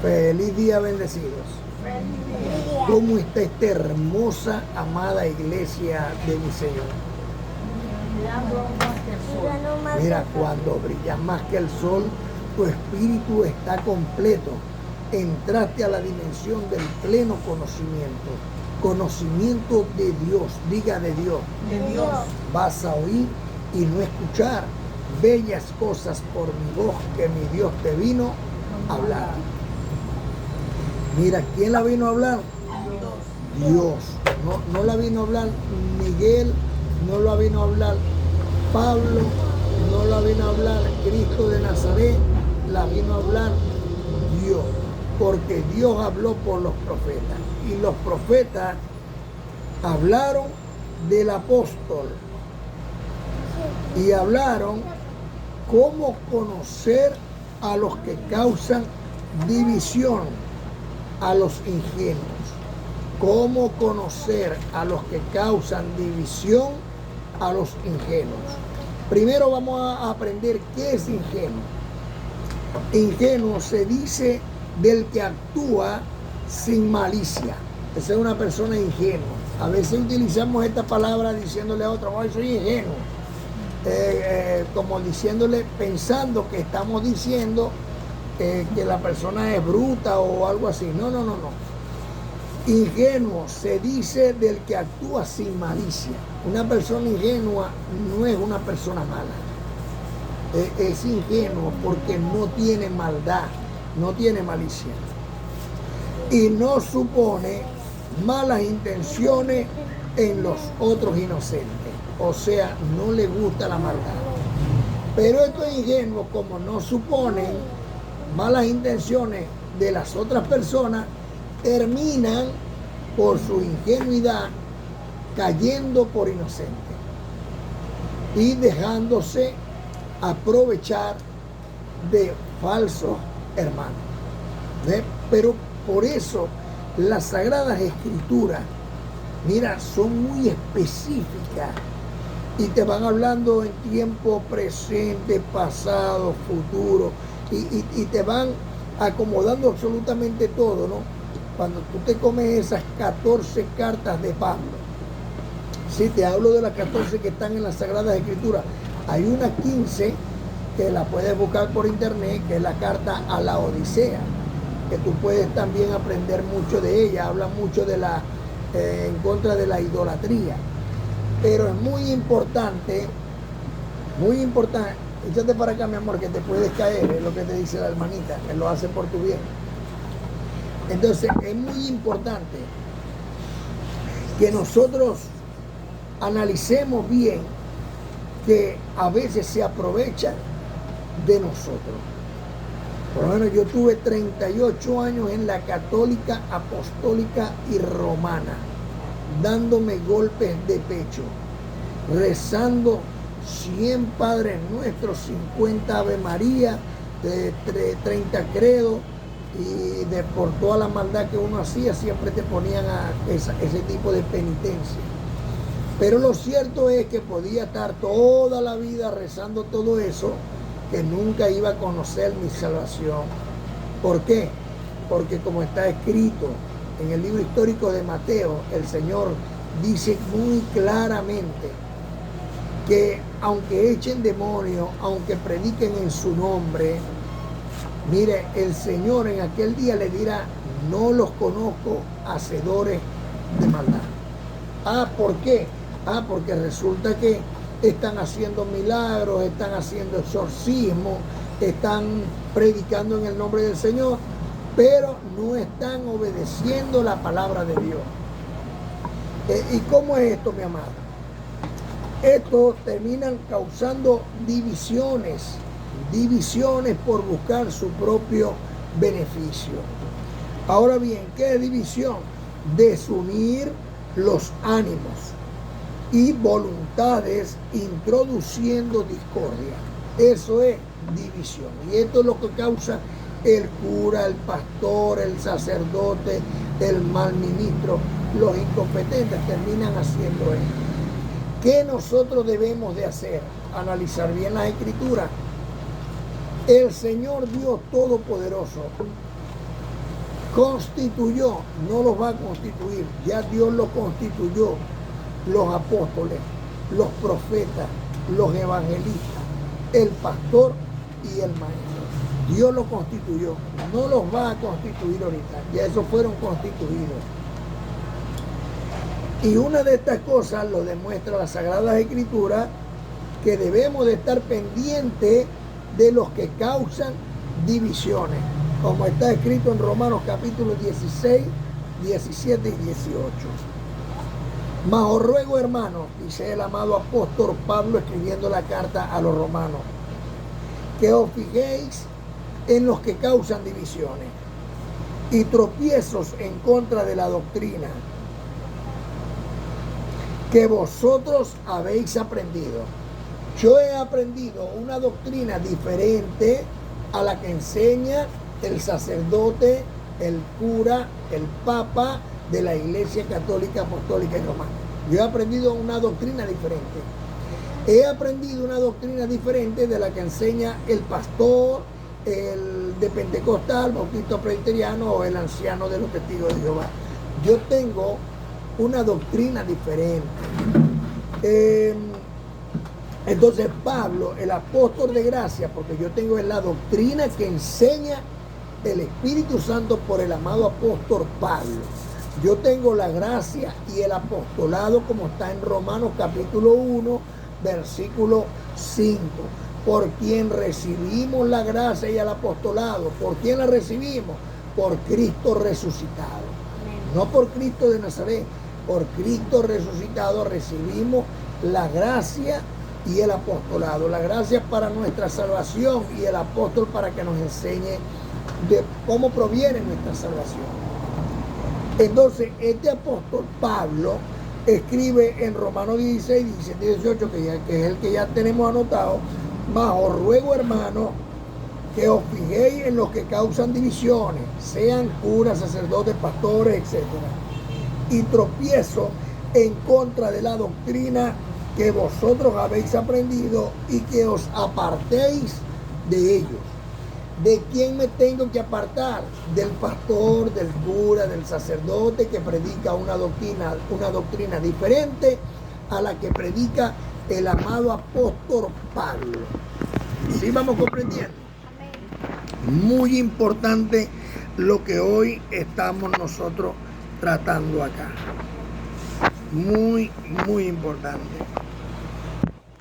Feliz día, bendecidos. ¿Cómo está esta hermosa, amada iglesia de mi Señor? Mira, cuando brillas más que el sol, tu espíritu está completo. Entraste a la dimensión del pleno conocimiento. Conocimiento de Dios, diga de Dios. De Dios. Vas a oír y no escuchar bellas cosas por mi voz que mi Dios te vino a hablar. Mira, ¿quién la vino a hablar? Dios. No la vino a hablar Miguel, no la vino a hablar Pablo, no la vino a hablar Cristo de Nazaret, la vino a hablar Dios. Porque Dios habló por los profetas. Y los profetas hablaron del apóstol. Y hablaron cómo conocer a los que causan división, a los ingenuos. Cómo conocer a los que causan división, a los ingenuos. Primero vamos a aprender qué es ingenuo. Ingenuo se dice del que actúa sin malicia. Esa es una persona ingenua. A veces utilizamos esta palabra diciéndole a otro, "Ay, soy ingenuo". Como diciéndole, pensando que estamos diciendo que la persona es bruta o algo así. No. Ingenuo se dice del que actúa sin malicia. Una persona ingenua no es una persona mala. Es ingenuo porque no tiene maldad, no tiene malicia. Y no supone malas intenciones en los otros inocentes. O sea, no le gusta la maldad. Pero estos ingenuos, como no suponen malas intenciones de las otras personas, terminan por su ingenuidad cayendo por inocentes y dejándose aprovechar de falsos hermanos. Pero por eso las Sagradas Escrituras, mira, son muy específicas y te van hablando en tiempo presente, pasado, futuro y te van acomodando absolutamente todo, ¿no? Cuando tú te comes esas 14 cartas de Pablo, sí, te hablo de las 14 que están en las Sagradas Escrituras. Hay una 15 que la puedes buscar por internet, que es la carta a la Odisea, que tú puedes también aprender mucho de ella. Habla mucho de en contra de la idolatría. Pero es muy importante, échate para acá, mi amor, que te puedes caer, es lo que te dice la hermanita, que lo hace por tu bien. Entonces, es muy importante que nosotros analicemos bien que a veces se aprovechan de nosotros. Por lo menos yo tuve 38 años en la católica, apostólica y romana, dándome golpes de pecho, rezando 100 Padres Nuestros, 50 Ave María, 30 credos, y por toda la maldad que uno hacía, siempre te ponían a ese tipo de penitencia. Pero lo cierto es que podía estar toda la vida rezando todo eso, que nunca iba a conocer mi salvación. ¿Por qué? Porque como está escrito en el libro histórico de Mateo, el Señor dice muy claramente que aunque echen demonios, aunque prediquen en su nombre, mire, el Señor en aquel día le dirá, no los conozco, hacedores de maldad. ¿Por qué? Porque resulta que están haciendo milagros, están haciendo exorcismos, están predicando en el nombre del Señor, pero no están obedeciendo la palabra de Dios. ¿Y cómo es esto, mi amado? Esto terminan causando divisiones por buscar su propio beneficio. Ahora bien, ¿qué es división? Desunir los ánimos y voluntades, introduciendo discordia. Eso es división. Y esto es lo que causa el cura, el pastor, el sacerdote, el mal ministro. Los incompetentes terminan haciendo esto. ¿Qué nosotros debemos de hacer? Analizar bien las Escrituras. El Señor Dios Todopoderoso constituyó, no los va a constituir, ya Dios los constituyó, los apóstoles, los profetas, los evangelistas, el pastor y el maestro. Dios los constituyó, no los va a constituir ahorita, ya esos fueron constituidos. Y una de estas cosas lo demuestra las Sagradas Escrituras, que debemos de estar pendientes de los que causan divisiones, como está escrito en Romanos capítulo 16, 17 y 18. Mas os ruego, hermanos, dice el amado apóstol Pablo escribiendo la carta a los romanos, que os fijéis en los que causan divisiones y tropiezos en contra de la doctrina que vosotros habéis aprendido. Yo he aprendido una doctrina diferente a la que enseña el sacerdote, el cura, el papa de la Iglesia Católica, Apostólica y Romana. Yo he aprendido una doctrina diferente. He aprendido una doctrina diferente de la que enseña el pastor, el de Pentecostal, Bautista Presbiteriano o el anciano de los Testigos de Jehová. Yo tengo una doctrina diferente. Entonces Pablo, el apóstol de gracia, porque yo tengo la doctrina que enseña el Espíritu Santo por el amado apóstol Pablo. Yo tengo la gracia y el apostolado como está en Romanos capítulo 1, versículo 5. Por quien recibimos la gracia y el apostolado. ¿Por quién la recibimos? Por Cristo resucitado. No por Cristo de Nazaret, por Cristo resucitado recibimos la gracia y el apostolado. La gracia para nuestra salvación y el apóstol para que nos enseñe de cómo proviene nuestra salvación. Entonces, este apóstol Pablo escribe en Romanos 16, 17 y 18, que es el que ya tenemos anotado, mas os ruego, hermanos, que os fijéis en los que causan divisiones, sean curas, sacerdotes, pastores, etc. Y tropiezo en contra de la doctrina que vosotros habéis aprendido y que os apartéis de ellos. ¿De quién me tengo que apartar? Del pastor, del cura, del sacerdote que predica una doctrina diferente a la que predica el amado apóstol Pablo. ¿Sí vamos comprendiendo? Muy importante lo que hoy estamos nosotros tratando acá. Muy, muy importante.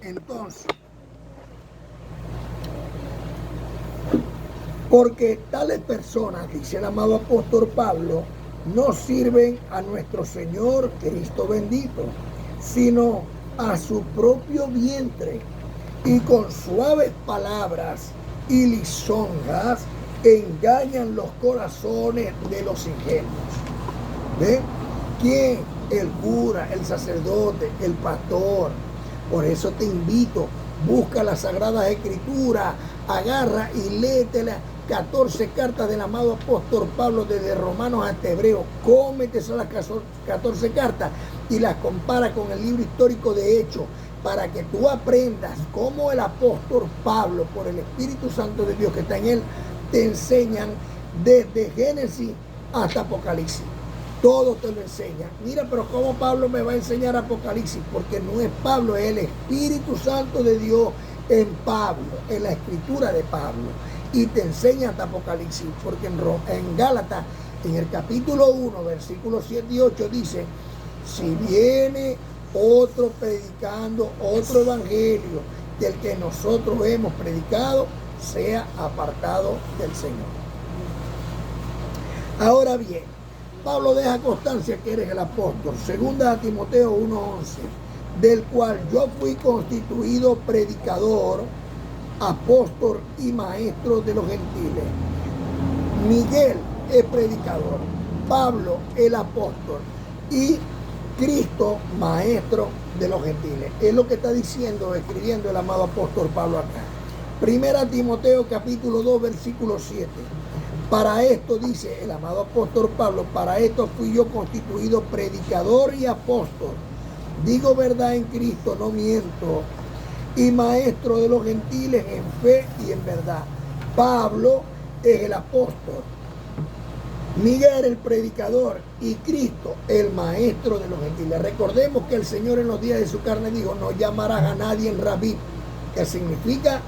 Entonces, porque tales personas, dice el amado apóstol Pablo, no sirven a nuestro Señor Cristo bendito, sino a su propio vientre, y con suaves palabras y lisonjas engañan los corazones de los ingenuos. ¿Ven? ¿Quién? El cura, el sacerdote, el pastor. Por eso te invito, busca las Sagradas Escrituras, agarra y léete las 14 cartas del amado apóstol Pablo desde Romanos hasta Hebreos. Cómete esas 14 cartas y las compara con el libro histórico de Hechos, para que tú aprendas cómo el apóstol Pablo, por el Espíritu Santo de Dios que está en él, te enseñan desde Génesis hasta Apocalipsis. Todo te lo enseña. Mira, pero ¿cómo Pablo me va a enseñar Apocalipsis? Porque no es Pablo, es el Espíritu Santo de Dios en Pablo, en la escritura de Pablo. Y te enseña hasta Apocalipsis, porque en Gálatas, en el capítulo 1, versículos 7 y 8, dice, si viene otro predicando otro evangelio del que nosotros hemos predicado, sea apartado del Señor. Ahora bien, Pablo deja constancia que eres el apóstol, segunda a Timoteo 1:11, del cual yo fui constituido predicador, apóstol y maestro de los gentiles. Miguel es predicador, Pablo el apóstol y Cristo maestro de los gentiles. Es lo que está diciendo, escribiendo el amado apóstol Pablo acá. Primera Timoteo capítulo 2 versículo 7. Para esto, dice el amado apóstol Pablo, para esto fui yo constituido predicador y apóstol. Digo verdad en Cristo, no miento. Y maestro de los gentiles en fe y en verdad. Pablo es el apóstol. Miguel el predicador y Cristo el maestro de los gentiles. Recordemos que el Señor en los días de su carne dijo, no llamarás a nadie en rabí, que significa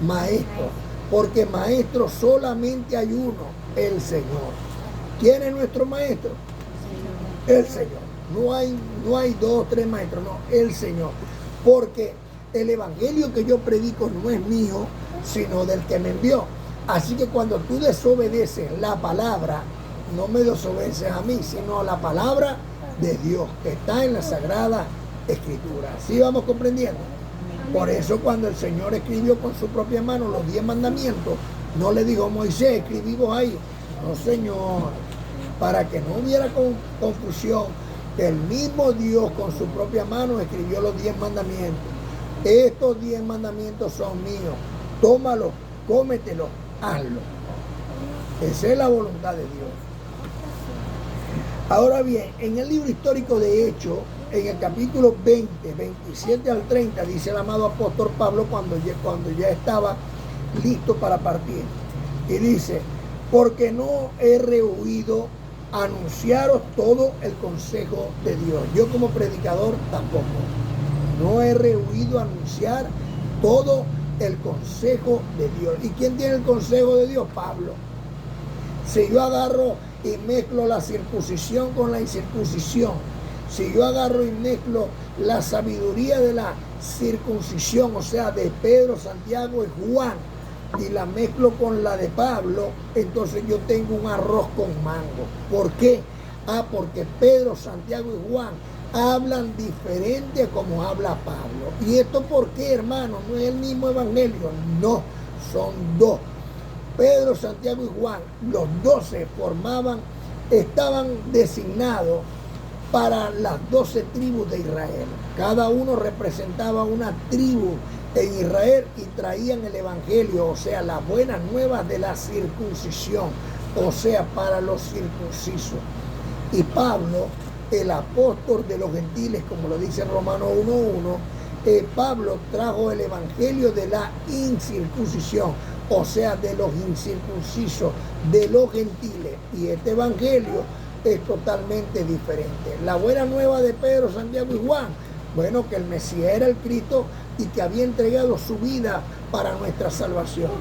maestro, porque maestro solamente hay uno, el Señor. ¿Quién es nuestro maestro? El Señor. No hay dos, tres maestros, no, el Señor. Porque el evangelio que yo predico no es mío, sino del que me envió. Así que cuando tú desobedeces la palabra, no me desobedeces a mí, sino a la palabra de Dios, que está en la Sagrada Escritura. ¿Sí vamos comprendiendo? Por eso cuando el Señor escribió con su propia mano los 10 mandamientos, no le dijo, Moisés, escribimos ahí. No, Señor, para que no hubiera confusión, el mismo Dios con su propia mano escribió los 10 mandamientos. Estos 10 mandamientos son míos. Tómalos, cómetelos, hazlo. Esa es la voluntad de Dios. Ahora bien, en el libro histórico de Hechos, en el capítulo 20, 27 al 30, dice el amado apóstol Pablo cuando ya estaba listo para partir. Y dice, porque no he rehuido anunciaros todo el consejo de Dios. Yo como predicador tampoco. No he rehuido anunciar todo el consejo de Dios. ¿Y quién tiene el consejo de Dios? Pablo. Si yo agarro y mezclo la circuncisión con la incircuncisión, si yo agarro y mezclo la sabiduría de la circuncisión, o sea, de Pedro, Santiago y Juan, y la mezclo con la de Pablo, entonces yo tengo un arroz con mango. ¿Por qué? Porque Pedro, Santiago y Juan hablan diferente como habla Pablo. ¿Y esto por qué, hermano? ¿No es el mismo evangelio? No, son dos. Pedro, Santiago y Juan, los 12 estaban designados para las 12 tribus de Israel. Cada uno representaba una tribu en Israel y traían el evangelio, o sea, las buenas nuevas de la circuncisión, o sea, para los circuncisos. Y Pablo, el apóstol de los gentiles, como lo dice Romanos 1:1, Pablo trajo el evangelio de la incircuncisión, o sea, de los incircuncisos, de los gentiles. Y este evangelio es totalmente diferente. La buena nueva de Pedro, Santiago y Juan, bueno, que el Mesías era el Cristo y que había entregado su vida para nuestra salvación.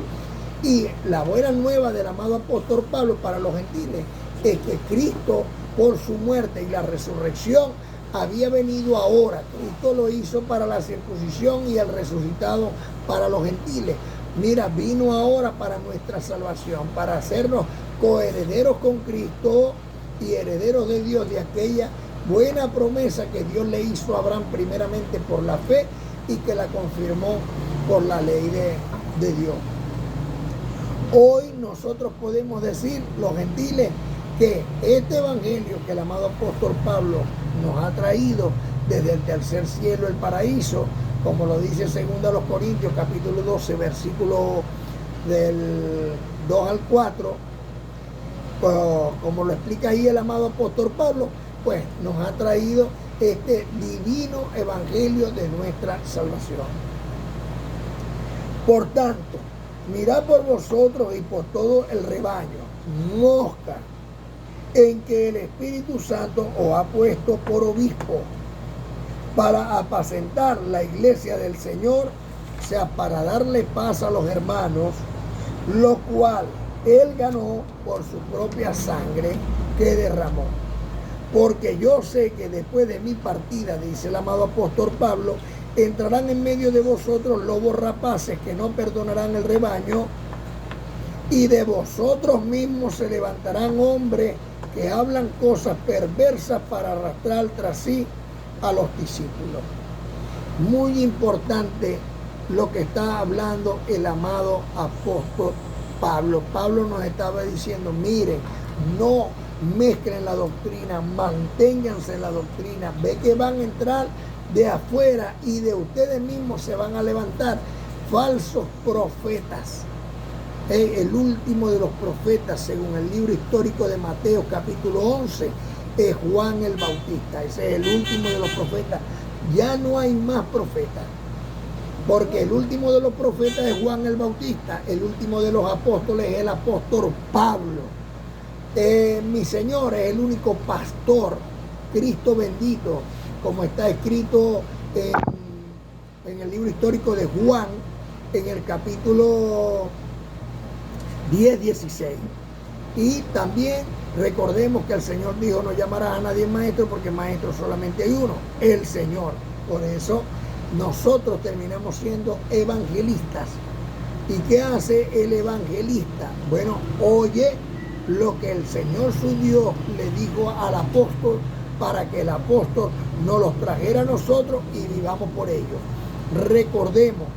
Y la buena nueva del amado apóstol Pablo para los gentiles es que Cristo, por su muerte y la resurrección, había venido ahora. Cristo lo hizo para la circuncisión y el resucitado para los gentiles. Mira, vino ahora para nuestra salvación, para hacernos coherederos con Cristo y herederos de Dios, de aquella buena promesa que Dios le hizo a Abraham primeramente por la fe y que la confirmó por la ley de Dios. Hoy nosotros podemos decir, los gentiles, que este evangelio que el amado apóstol Pablo nos ha traído desde el tercer cielo, el paraíso, como lo dice 2 Corintios capítulo 12, versículo del 2 al 4, pues, como lo explica ahí el amado apóstol Pablo, pues nos ha traído este divino evangelio de nuestra salvación. Por tanto, mirad por vosotros y por todo el rebaño, mosca, en que el Espíritu Santo os ha puesto por obispo, para apacentar la iglesia del Señor, o sea, para darle paz a los hermanos, lo cual Él ganó por su propia sangre que derramó. Porque yo sé que después de mi partida, dice el amado apóstol Pablo, entrarán en medio de vosotros lobos rapaces que no perdonarán el rebaño, y de vosotros mismos se levantarán hombres que hablan cosas perversas para arrastrar tras sí a los discípulos. Muy importante lo que está hablando el amado apóstol Pablo. Pablo nos estaba diciendo, miren, no mezclen la doctrina, manténganse en la doctrina. Ve que van a entrar de afuera y de ustedes mismos se van a levantar falsos profetas. El último de los profetas, según el libro histórico de Mateo capítulo 11, es Juan el Bautista. Ese es el último de los profetas. Ya no hay más profetas, porque el último de los profetas es Juan el Bautista. El último de los apóstoles es el apóstol Pablo. Mi Señor es el único pastor, Cristo bendito, como está escrito en el libro histórico de Juan, en el capítulo 10-16. Y también recordemos que el Señor dijo: no llamarás a nadie maestro, porque maestro solamente hay uno, el Señor. Por eso nosotros terminamos siendo evangelistas. ¿Y qué hace el evangelista? Bueno, oye lo que el Señor su Dios le dijo al apóstol, para que el apóstol nos los trajera a nosotros y vivamos por ellos. Recordemos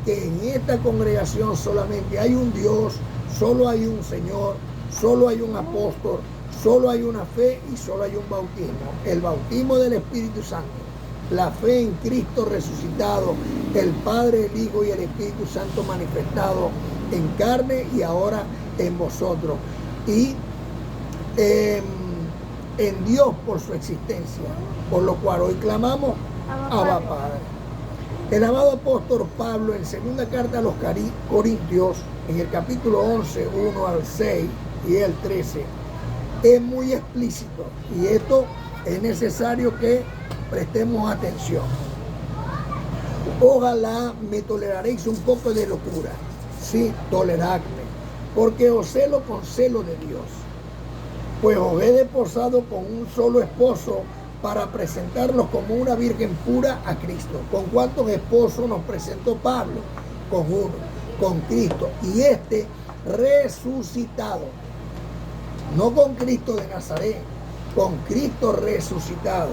que en esta congregación solamente hay un Dios, solo hay un Señor, solo hay un apóstol, solo hay una fe y solo hay un bautismo, el bautismo del Espíritu Santo, la fe en Cristo resucitado, el Padre, el Hijo y el Espíritu Santo manifestado en carne y ahora en vosotros, y en Dios por su existencia, por lo cual hoy clamamos Abba Padre. El amado apóstol Pablo, en segunda carta a los Corintios, en el capítulo 11, 1 al 6 y el 13, es muy explícito, y esto es necesario que prestemos atención. Ojalá me toleraréis un poco de locura, sí, toleradme, porque os celo con celo de Dios, pues os he desposado con un solo esposo, para presentarlos como una virgen pura a Cristo. ¿Con cuántos esposos nos presentó Pablo? Con uno, con Cristo, y este resucitado, no con Cristo de Nazaret, con Cristo resucitado.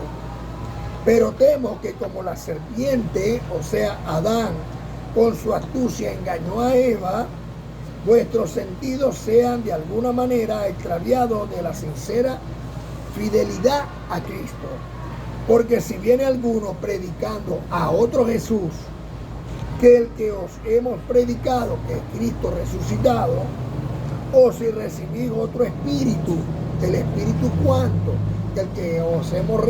Pero temo que como la serpiente, o sea Adán, con su astucia engañó a Eva, vuestros sentidos sean de alguna manera extraviados de la sincera fidelidad a Cristo. Porque si viene alguno predicando a otro Jesús que el que os hemos predicado, que es Cristo resucitado, o si recibís otro espíritu, el Espíritu Santo, el que os hemos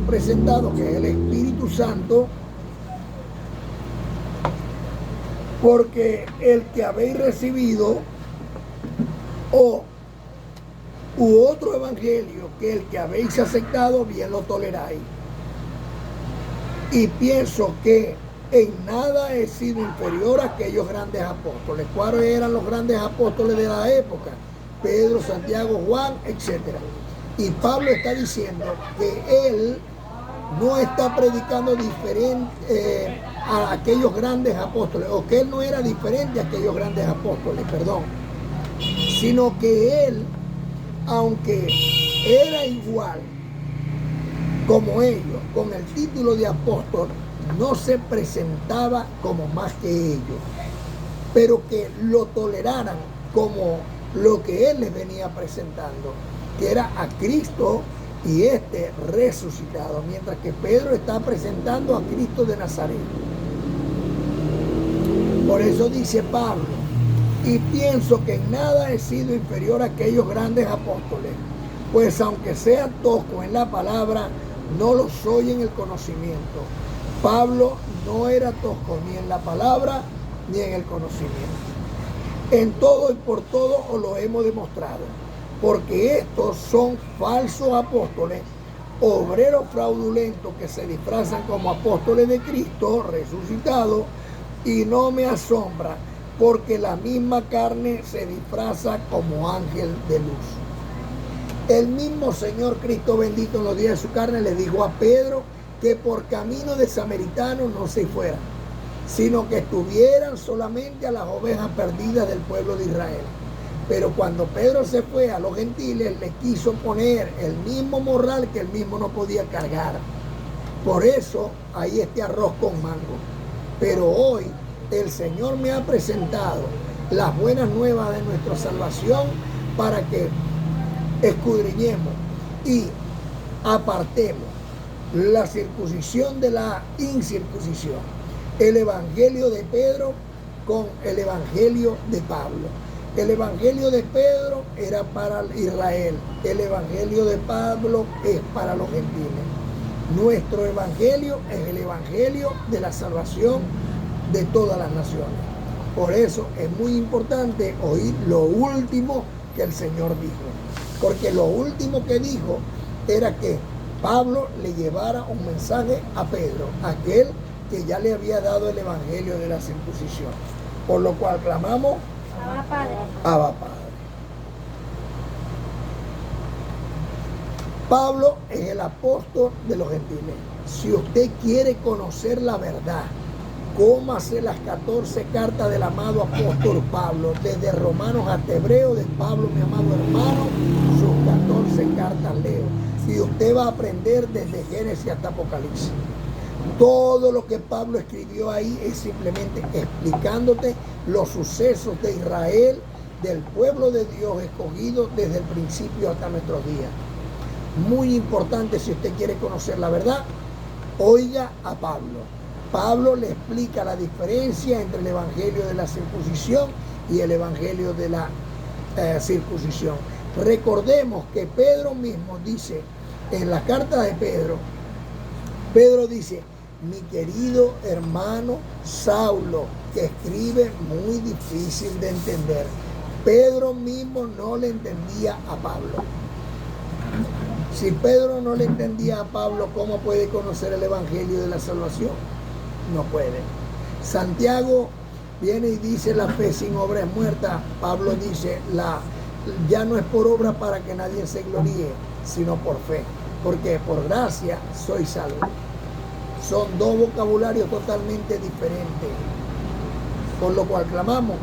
presentado, que es el Espíritu Santo, porque el que habéis recibido u otro evangelio que el que habéis aceptado, bien lo toleráis. Y pienso que en nada he sido inferior a aquellos grandes apóstoles. ¿Cuáles eran los grandes apóstoles de la época? Pedro, Santiago, Juan, etc. Y Pablo está diciendo que él no está predicando diferente a aquellos grandes apóstoles, o que él no era diferente a aquellos grandes apóstoles, perdón, sino que él, aunque era igual como ellos, con el título de apóstol, no se presentaba como más que ellos, pero que lo toleraran como lo que él les venía presentando, que era a Cristo y este resucitado, mientras que Pedro está presentando a Cristo de Nazaret. Por eso dice Pablo: y pienso que en nada he sido inferior a aquellos grandes apóstoles, pues aunque sea tosco en la palabra, no lo soy en el conocimiento. Pablo no era tosco ni en la palabra ni en el conocimiento. En todo y por todo os lo hemos demostrado, porque estos son falsos apóstoles, obreros fraudulentos que se disfrazan como apóstoles de Cristo resucitado, y no me asombra, porque la misma carne se disfraza como ángel de luz. El mismo Señor Cristo bendito en los días de su carne le dijo a Pedro que por camino de samaritanos no se fueran, sino que estuvieran solamente a las ovejas perdidas del pueblo de Israel. Pero cuando Pedro se fue a los gentiles, le quiso poner el mismo morral que él mismo no podía cargar. Por eso hay este arroz con mango. Pero hoy el Señor me ha presentado las buenas nuevas de nuestra salvación, para que escudriñemos y apartemos la circuncisión de la incircuncisión, el evangelio de Pedro con el evangelio de Pablo. El evangelio de Pedro era para Israel, el evangelio de Pablo es para los gentiles. Nuestro evangelio es el evangelio de la salvación de todas las naciones. Por eso es muy importante oír lo último que el Señor dijo. Porque lo último que dijo era que Pablo le llevara un mensaje a Pedro, aquel que ya le había dado el evangelio de la circuncisión. Por lo cual clamamos, Abba Padre. Abba Padre. Pablo es el apóstol de los gentiles. Si usted quiere conocer la verdad, cómase las 14 cartas del amado apóstol Pablo, desde Romanos hasta Hebreos, de Pablo, mi amado hermano, sus 14 cartas leo. Y usted va a aprender desde Génesis hasta Apocalipsis. Todo lo que Pablo escribió ahí es simplemente explicándote los sucesos de Israel, del pueblo de Dios escogido desde el principio hasta nuestros días. Muy importante, si usted quiere conocer la verdad, oiga a Pablo. Pablo le explica la diferencia entre el evangelio de la circuncisión y el evangelio de la circuncisión. Recordemos que Pedro mismo dice, en la carta de Pedro, Pedro dice, mi querido hermano Saulo, que escribe muy difícil de entender. Pedro mismo no le entendía a Pablo. Si Pedro no le entendía a Pablo, ¿cómo puede conocer el evangelio de la salvación? No puede. Santiago viene y dice, la fe sin obra es muerta. Pablo dice, ya no es por obra para que nadie se gloríe, sino por fe. Porque por gracia soy salvo. Son dos vocabularios totalmente diferentes. Por lo cual clamamos,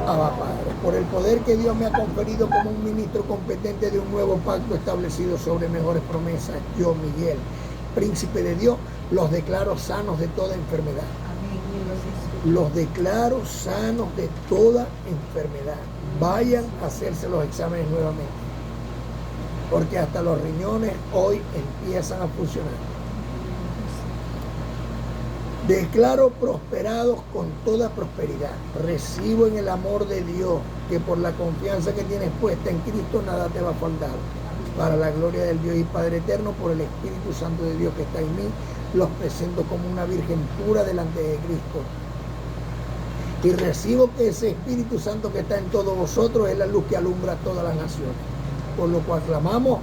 Abba Padre, por el poder que Dios me ha conferido como un ministro competente de un nuevo pacto establecido sobre mejores promesas. Yo, Miguel, príncipe de Dios, los declaro sanos de toda enfermedad. Los declaro sanos de toda enfermedad. Vayan a hacerse los exámenes nuevamente, porque hasta los riñones hoy empiezan a funcionar. Declaro prosperados con toda prosperidad. Recibo en el amor de Dios, que por la confianza que tienes puesta en Cristo nada te va a faltar. Para la gloria del Dios y Padre eterno, por el Espíritu Santo de Dios que está en mí, los presento como una virgen pura delante de Cristo. Y recibo que ese Espíritu Santo que está en todos vosotros es la luz que alumbra a todas las naciones. Por lo cual clamamos,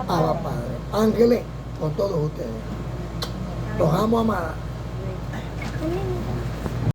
Abba Padre. Ángeles, con todos ustedes. Los amo, amada. Amén.